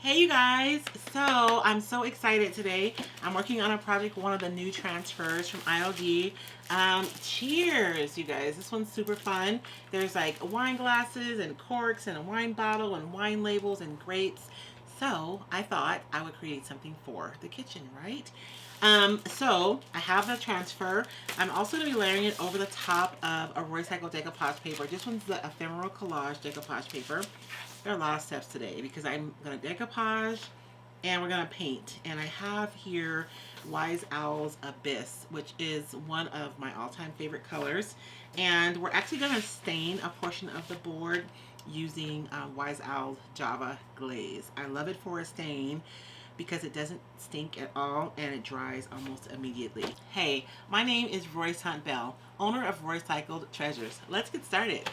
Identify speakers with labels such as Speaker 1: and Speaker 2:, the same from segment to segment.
Speaker 1: Hey you guys, so I'm so excited today. I'm working on a project, one of the new transfers from ILD. Cheers, you guys. This one's super fun. There's like wine glasses and corks and a wine bottle and wine labels and grapes. So I thought I would create something for the kitchen, right? So I have the transfer. I'm also going to be layering it over the top of a Roycycled decoupage paper. This one's the ephemeral collage decoupage paper. There are a lot of steps today because I'm going to decoupage and we're going to paint. And I have here Wise Owl's Abyss, which is one of my all-time favorite colors. And we're actually going to stain a portion of the board using Wise Owl's Java Glaze. I love it for a stain because it doesn't stink at all and it dries almost immediately. Hey, my name is Royce Hunt Bell, owner of Roycycled Treasures. Let's get started.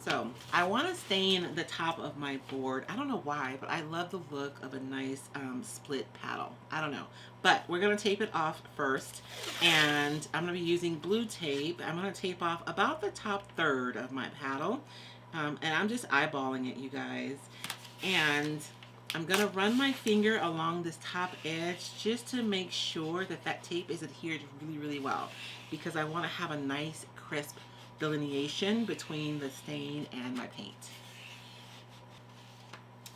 Speaker 1: So I want to stain the top of my board. I don't know why, but I love the look of a nice split paddle. I don't know. But we're going to tape it off first. And I'm going to be using blue tape. I'm going to tape off about the top third of my paddle. And I'm just eyeballing it, you guys. And I'm going to run my finger along this top edge just to make sure that that tape is adhered really, really well. Because I want to have a nice, crisp delineation between the stain and my paint.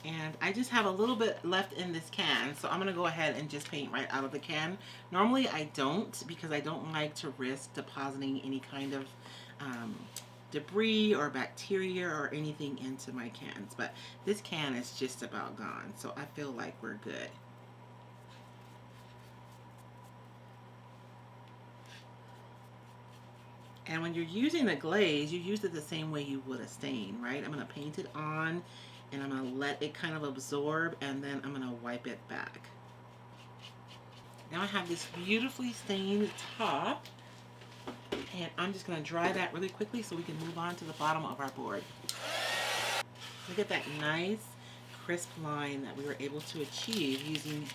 Speaker 1: And I just have a little bit left in this can, so I'm going to go ahead and just paint right out of the can. Normally I don't, because I don't like to risk depositing any kind of debris or bacteria or anything into my cans, but this can is just about gone, so I feel like we're good. And when you're using the glaze, you use it the same way you would a stain, right? I'm going to paint it on, and I'm going to let it kind of absorb, and then I'm going to wipe it back. Now I have this beautifully stained top, and I'm just going to dry that really quickly so we can move on to the bottom of our board. Look at that nice, crisp line that we were able to achieve using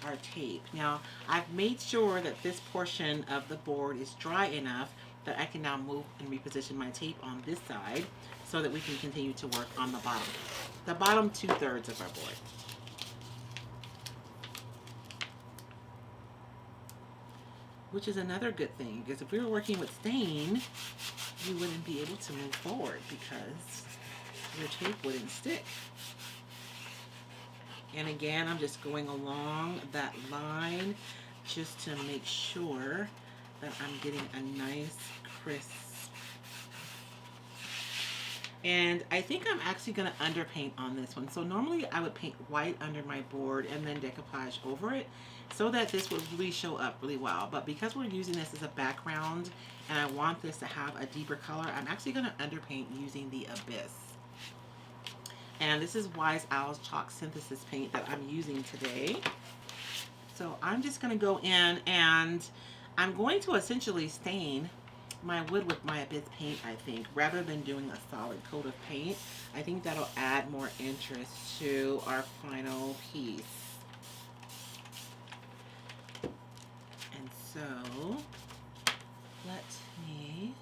Speaker 1: our tape. Now, I've made sure that this portion of the board is dry enough that I can now move and reposition my tape on this side so that we can continue to work on the bottom 2/3 of our board. Which is another good thing, because if we were working with stain, you wouldn't be able to move forward because your tape wouldn't stick. And again, I'm just going along that line just to make sure that I'm getting a nice crisp. And I think I'm actually going to underpaint on this one. So normally I would paint white under my board and then decoupage over it so that this would really show up really well. But because we're using this as a background and I want this to have a deeper color, I'm actually going to underpaint using the Abyss. And this is Wise Owl's Chalk Synthesis paint that I'm using today. So I'm just going to go in and I'm going to essentially stain my wood with my Abyss paint, I think, rather than doing a solid coat of paint. I think that'll add more interest to our final piece. And so, let me...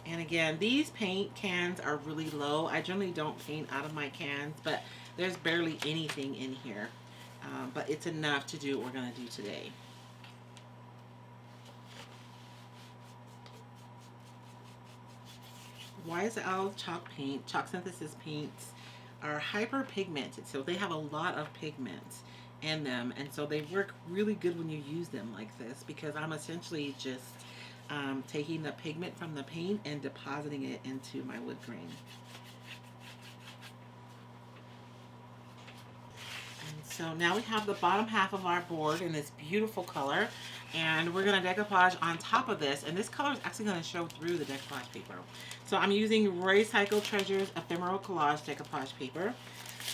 Speaker 1: And again, these paint cans are really low. I generally don't paint out of my cans, but there's barely anything in here. But it's enough to do what we're going to do today. Wise Owl chalk synthesis paints are hyper pigmented, so they have a lot of pigment in them, and so they work really good when you use them like this, because I'm essentially just taking the pigment from the paint and depositing it into my wood grain. So now we have the bottom half of our board in this beautiful color, and we're going to decoupage on top of this, and this color is actually going to show through the decoupage paper. So I'm using Roycycled Treasures Ephemeral Collage decoupage paper.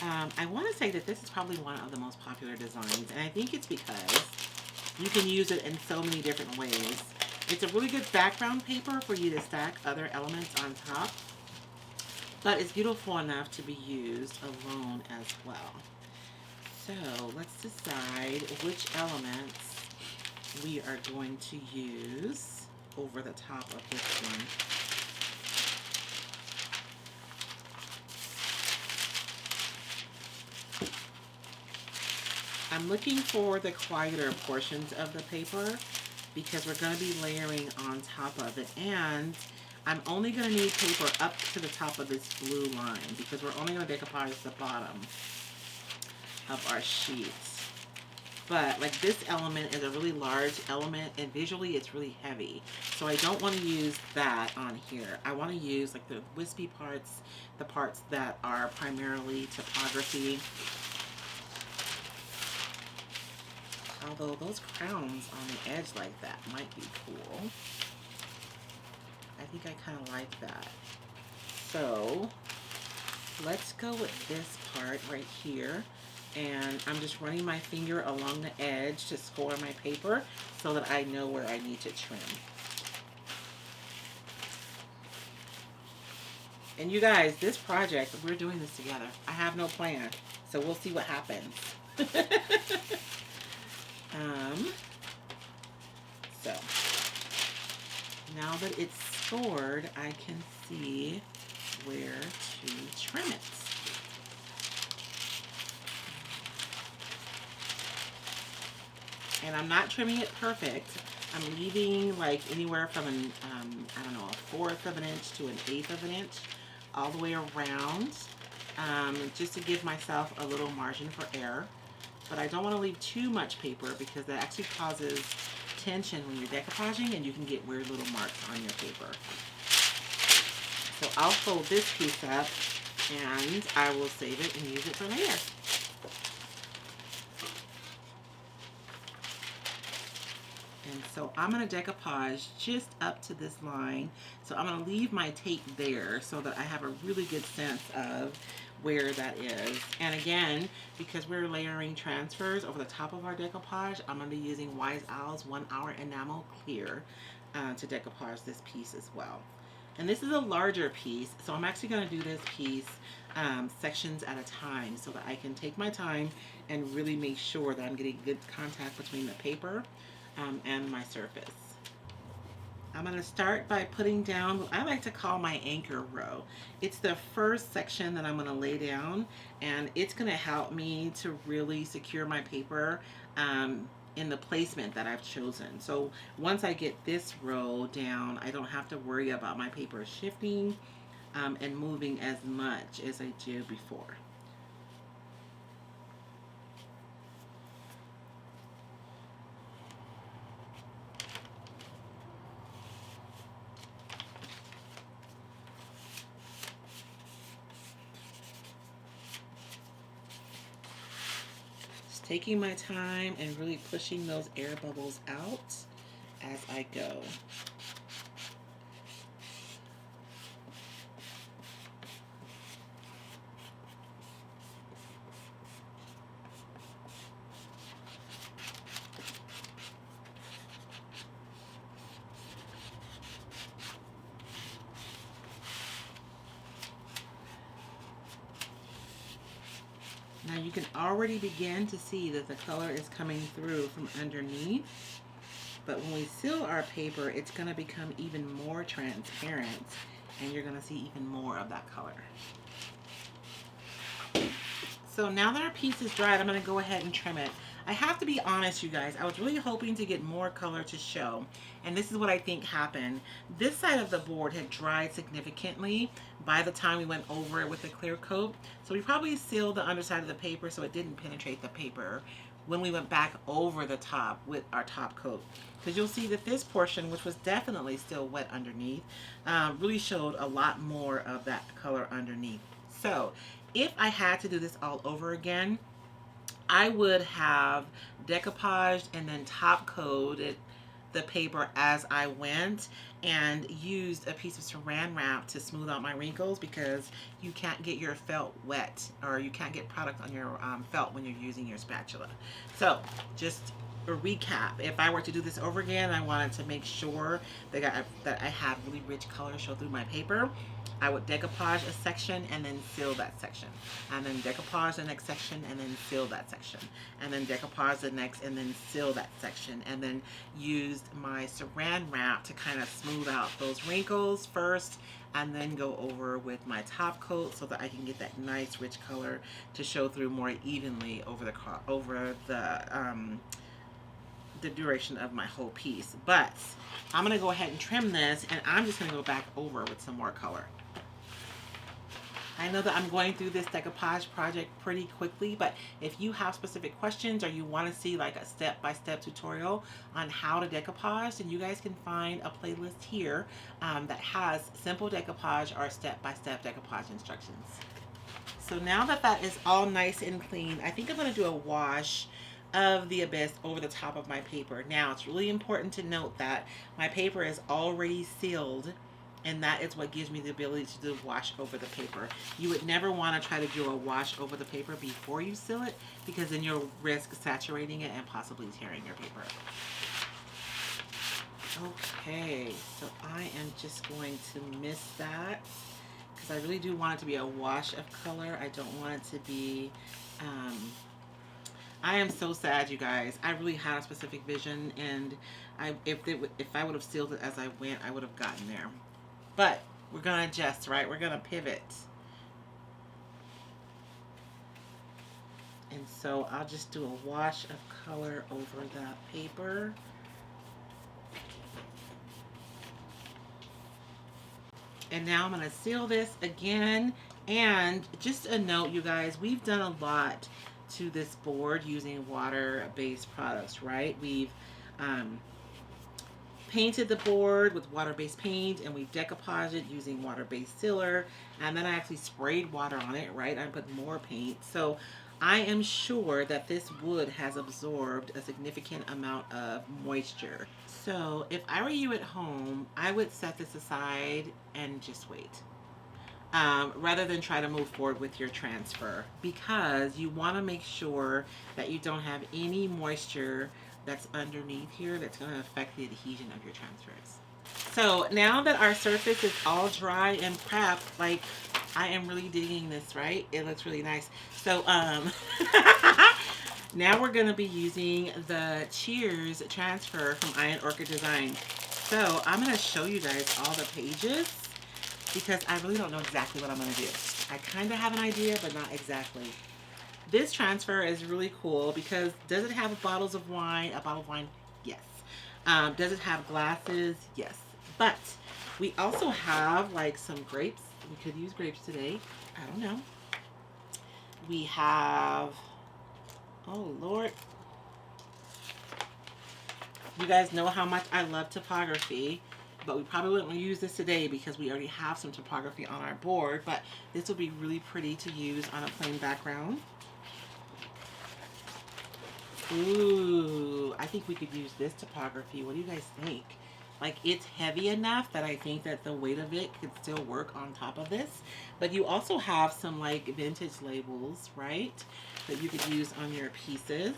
Speaker 1: I want to say that this is probably one of the most popular designs, and I think it's because you can use it in so many different ways. It's a really good background paper for you to stack other elements on top. but it's beautiful enough to be used alone as well. So let's decide which elements we are going to use over the top of this one. I'm looking for the quieter portions of the paper because we're going to be layering on top of it, and I'm only going to need paper up to the top of this blue line because we're only going to decoupage the bottom of our sheet. But like this element is a really large element and visually it's really heavy. So I don't want to use that on here. I want to use like the wispy parts, the parts that are primarily typography. Although those crowns on the edge like that might be cool. I think I kind of like that. So let's go with this part right here. And I'm just running my finger along the edge to score my paper so that I know where I need to trim. And you guys, this project, we're doing this together. I have no plan, so we'll see what happens. So now that it's scored, I can see where to trim it. And I'm not trimming it perfect. I'm leaving like anywhere from an, I don't know, a 1/4 of an inch to an 1/8 of an inch all the way around, just to give myself a little margin for error. But I don't want to leave too much paper because that actually causes tension when you're decoupaging and you can get weird little marks on your paper. So I'll fold this piece up and I will save it and use it for later. And so I'm going to decoupage just up to this line. So I'm going to leave my tape there so that I have a really good sense of where that is. And again, because we're layering transfers over the top of our decoupage, I'm going to be using Wise Owl's 1 Hour Enamel Clear to decoupage this piece as well. And this is a larger piece, so I'm actually going to do this piece sections at a time so that I can take my time and really make sure that I'm getting good contact between the paper and my surface. I'm going to start by putting down what I like to call my anchor row. It's the first section that I'm going to lay down, and it's going to help me to really secure my paper in the placement that I've chosen. So once I get this row down, I don't have to worry about my paper shifting and moving as much as I did before. Taking my time and really pushing those air bubbles out as I go. Now you can already begin to see that the color is coming through from underneath, but when we seal our paper, it's going to become even more transparent and you're going to see even more of that color. So now that our piece is dried, I'm going to go ahead and trim it. I have to be honest, you guys, I was really hoping to get more color to show, and this is what I think happened. This side of the board had dried significantly by the time we went over it with the clear coat, so we probably sealed the underside of the paper so it didn't penetrate the paper when we went back over the top with our top coat. Because you'll see that this portion, which was definitely still wet underneath, really showed a lot more of that color underneath. So if I had to do this all over again, I would have decoupaged and then top coated the paper as I went and used a piece of saran wrap to smooth out my wrinkles, because you can't get your felt wet or you can't get product on your felt when you're using your spatula. So just a recap. If I were to do this over again, I wanted to make sure that I had really rich color show through my paper. I would decoupage a section and then fill that section, and then decoupage the next section and then fill that section, and then decoupage the next and then fill that section, and then used my saran wrap to kind of smooth out those wrinkles first, and then go over with my top coat so that I can get that nice rich color to show through more evenly over the duration of my whole piece. But I'm gonna go ahead and trim this, and I'm just gonna go back over with some more color. I know that I'm going through this decoupage project pretty quickly, but if you have specific questions or you want to see like a step-by-step tutorial on how to decoupage, then you guys can find a playlist here that has simple decoupage or step-by-step decoupage instructions. So now that that is all nice and clean, I think I'm going to do a wash of the Abyss over the top of my paper. Now, it's really important to note that my paper is already sealed, and that is what gives me the ability to do wash over the paper. You would never want to try to do a wash over the paper before you seal it, because then you'll risk saturating it and possibly tearing your paper. Okay, so I am just going to mist that because I really do want it to be a wash of color. I don't want it to be I am so sad, you guys. I really had a specific vision, and if I would have sealed it as I went, I would have gotten there. But we're going to adjust, right? We're going to pivot. And so I'll just do a wash of color over that paper. And now I'm going to seal this again. And just a note, you guys, we've done a lot to this board using water-based products, right? We've painted the board with water-based paint, and we decoupaged it using water-based sealer, and then I actually sprayed water on it, right? I put more paint. So I am sure that this wood has absorbed a significant amount of moisture. So if I were you at home, I would set this aside and just wait. Rather than try to move forward with your transfer, because you want to make sure that you don't have any moisture that's underneath here that's going to affect the adhesion of your transfers. So now that our surface is all dry and prepped, like, I am really digging this, right? It looks really nice. So now we're going to be using the Cheers transfer from Iron Orchid Design. So I'm going to show you guys all the pages because I really don't know exactly what I'm going to do. I kind of have an idea, but not exactly. This transfer is really cool because does it have bottles of wine? A bottle of wine? Yes. Does it have glasses? Yes. But we also have like some grapes. We could use grapes today. I don't know. We have, oh Lord. You guys know how much I love topography, but we probably wouldn't use this today because we already have some topography on our board, but this will be really pretty to use on a plain background. Ooh, I think we could use this topography. What do you guys think? Like, it's heavy enough that I think that the weight of it could still work on top of this. But you also have some like vintage labels, right? That you could use on your pieces.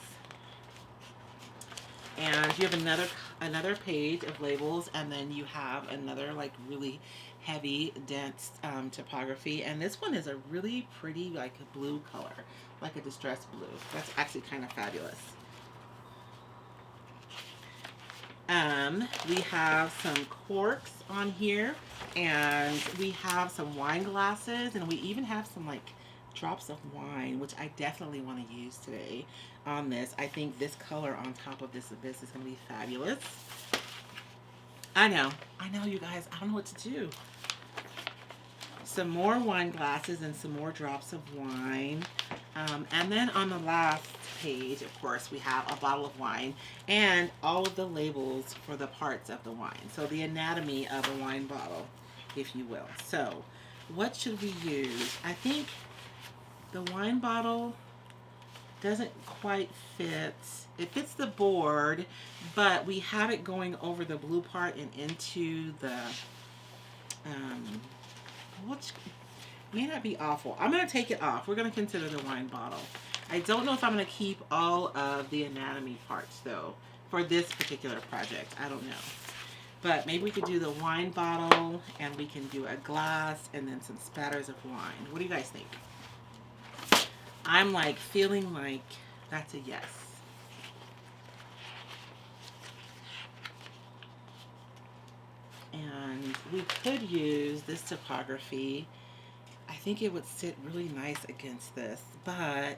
Speaker 1: And you have another page of labels, and then you have another like really heavy, dense topography. And this one is a really pretty like blue color, like a distressed blue. That's actually kind of fabulous. We have some corks on here, and we have some wine glasses, and we even have some like drops of wine, which I definitely want to use today on this. I think this color on top of this Abyss is going to be fabulous. I know, you guys, I don't know what to do. Some more wine glasses and some more drops of wine. And then on the last page, of course, we have a bottle of wine and all of the labels for the parts of the wine. So the anatomy of a wine bottle, if you will. So what should we use? I think the wine bottle doesn't quite fit. It fits the board, but we have it going over the blue part and into the, which may not be awful. I'm going to take it off. We're going to consider the wine bottle. I don't know if I'm going to keep all of the anatomy parts though for this particular project. I don't know. But maybe we could do the wine bottle, and we can do a glass, and then some spatters of wine. What do you guys think? I'm like feeling like that's a yes. And we could use this topography. I think it would sit really nice against this, but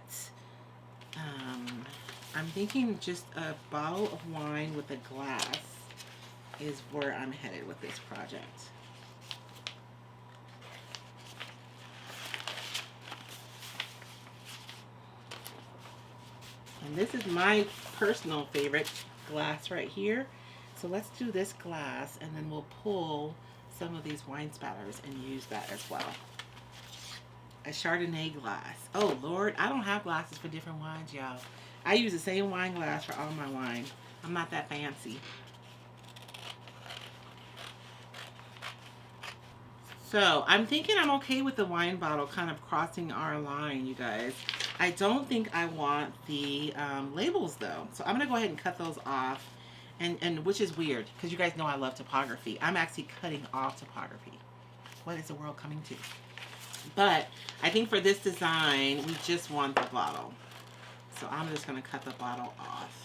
Speaker 1: I'm thinking just a bottle of wine with a glass is where I'm headed with this project. And this is my personal favorite glass right here. So let's do this glass, and then we'll pull some of these wine spatters and use that as well. A Chardonnay glass. Oh Lord, I don't have glasses for different wines, y'all. I use the same wine glass for all my wine. I'm not that fancy. So I'm thinking I'm okay with the wine bottle kind of crossing our line, you guys. I don't think I want the labels though. So I'm gonna go ahead and cut those off, and which is weird because you guys know I love topography. I'm actually cutting off topography. What is the world coming to? But I think for this design, we just want the bottle. So I'm just gonna cut the bottle off.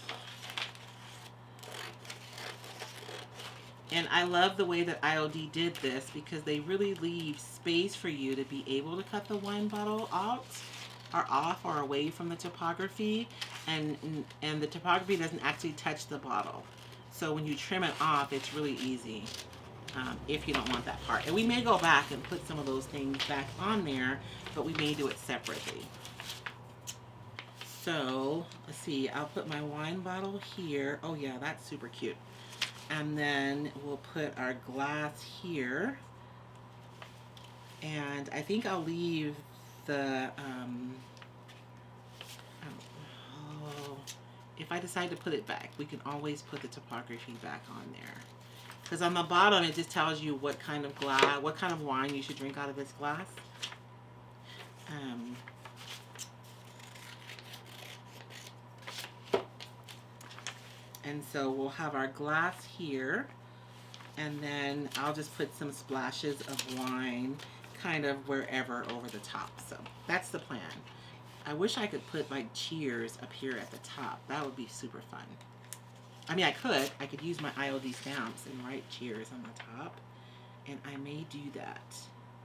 Speaker 1: And I love the way that IOD did this because they really leave space for you to be able to cut the wine bottle out or off or away from the topography, and the topography doesn't actually touch the bottle. So when you trim it off, it's really easy if you don't want that part. And we may go back and put some of those things back on there, but we may do it separately. So let's see, I'll put my wine bottle here. Oh yeah, that's super cute. And then we'll put our glass here. And I think I'll leave the, if I decide to put it back, we can always put the topography back on there. Because on the bottom, it just tells you what kind of glass, what kind of wine you should drink out of this glass. And so we'll have our glass here, and then I'll just put some splashes of wine kind of wherever over the top. So that's the plan. I wish I could put like cheers up here at the top. That would be super fun. I mean, I could use my IOD stamps and write cheers on the top, and I may do that,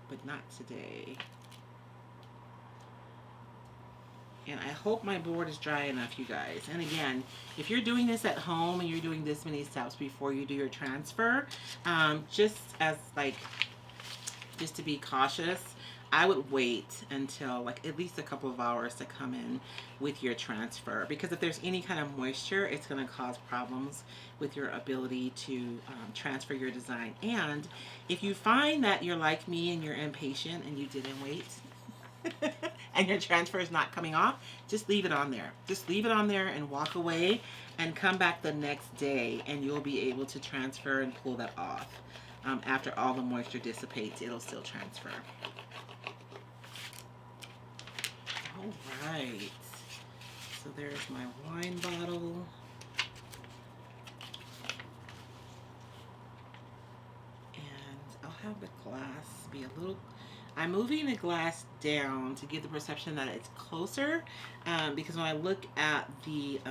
Speaker 1: but not today. And I hope my board is dry enough, you guys. And again, if you're doing this at home and you're doing this many steps before you do your transfer, just to be cautious, I would wait until like at least a couple of hours to come in with your transfer, because if there's any kind of moisture, it's going to cause problems with your ability to transfer your design. And if you find that you're like me and you're impatient and you didn't wait and your transfer is not coming off, just leave it on there. Just leave it on there and walk away and come back the next day, and you'll be able to transfer and pull that off. After all the moisture dissipates, it'll still transfer. All right, so there's my wine bottle. And I'll have the glass be a little, I'm moving the glass down to give the perception that it's closer, because when I look at the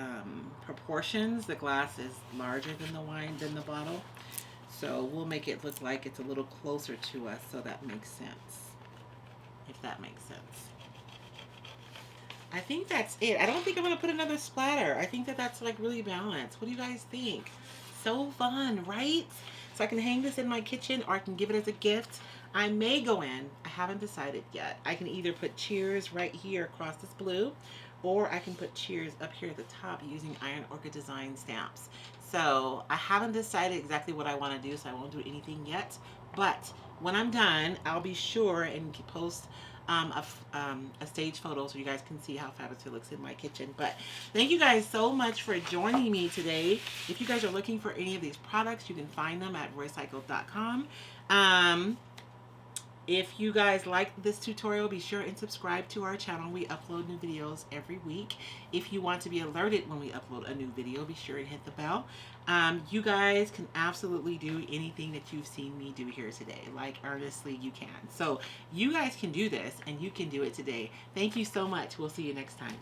Speaker 1: proportions, the glass is larger than the wine, than the bottle. So we'll make it look like it's a little closer to us, so that makes sense, if that makes sense. I think that's it. I don't think I'm going to put another splatter. I think that that's like really balanced. What do you guys think? So fun, right? So I can hang this in my kitchen, or I can give it as a gift. I may go in, I haven't decided yet. I can either put cheers right here across this blue, or I can put cheers up here at the top using Iron Orchid Design stamps. So I haven't decided exactly what I want to do, so I won't do anything yet. But when I'm done, I'll be sure and post a stage photo so you guys can see how fabulous it looks in my kitchen. But thank you guys so much for joining me today. If you guys are looking for any of these products, you can find them at roycycled.com. If you guys like this tutorial, be sure and subscribe to our channel. We upload new videos every week. If you want to be alerted when we upload a new video, be sure and hit the bell. You guys can absolutely do anything that you've seen me do here today. Like, earnestly, you can. So you guys can do this, and you can do it today. Thank you so much. We'll see you next time.